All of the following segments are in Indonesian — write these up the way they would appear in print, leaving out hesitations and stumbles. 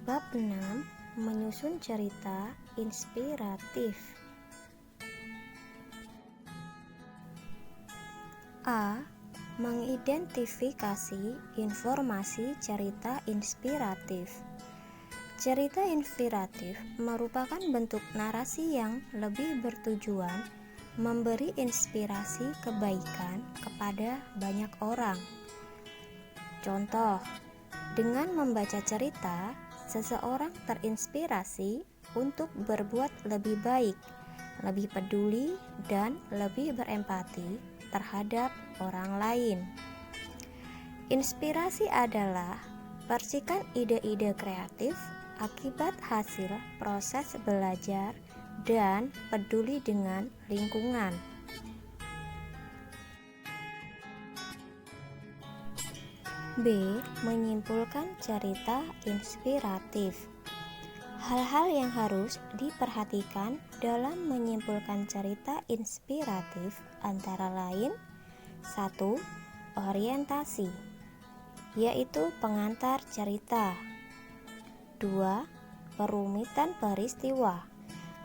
Bab 6. Menyusun cerita inspiratif. A. Mengidentifikasi informasi cerita inspiratif. Cerita inspiratif merupakan bentuk narasi yang lebih bertujuan memberi inspirasi kebaikan kepada banyak orang. Contoh, dengan membaca cerita, seseorang terinspirasi untuk berbuat lebih baik, lebih peduli, dan lebih berempati terhadap orang lain. Inspirasi adalah percikan ide-ide kreatif akibat hasil proses belajar dan peduli dengan lingkungan. B. Menyimpulkan cerita inspiratif. Hal-hal yang harus diperhatikan dalam menyimpulkan cerita inspiratif antara lain: 1. Orientasi, yaitu pengantar cerita. 2. Perumitan peristiwa,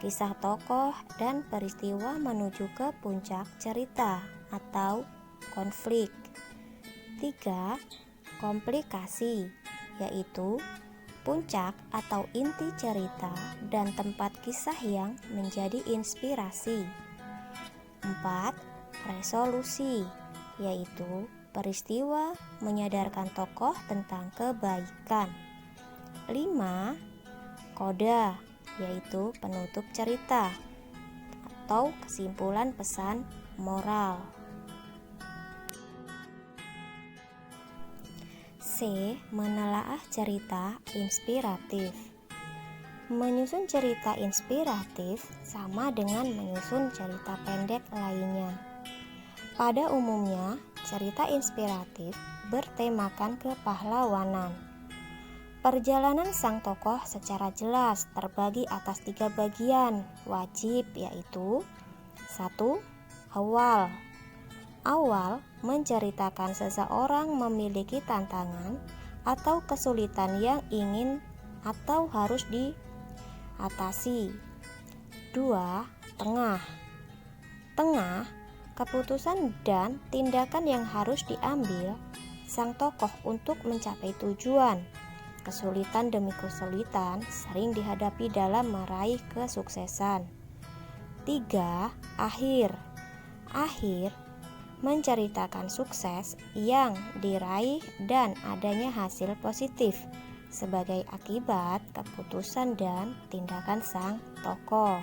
kisah tokoh dan peristiwa menuju ke puncak cerita atau konflik. 3. Komplikasi, yaitu puncak atau inti cerita dan tempat kisah yang menjadi inspirasi. 4. Resolusi, yaitu peristiwa menyadarkan tokoh tentang kebaikan. 5. Koda, yaitu penutup cerita atau kesimpulan pesan moral. C. Menelaah cerita inspiratif. Menyusun cerita inspiratif sama dengan menyusun cerita pendek lainnya. Pada umumnya, cerita inspiratif bertemakan kepahlawanan. Perjalanan sang tokoh secara jelas terbagi atas 3 bagian wajib, yaitu 1. Awal menceritakan seseorang memiliki tantangan atau kesulitan yang ingin atau harus diatasi. 2. Tengah, keputusan dan tindakan yang harus diambil sang tokoh untuk mencapai tujuan. Kesulitan demi kesulitan sering dihadapi dalam meraih kesuksesan. 3. Akhir menceritakan sukses yang diraih dan adanya hasil positif sebagai akibat keputusan dan tindakan sang tokoh.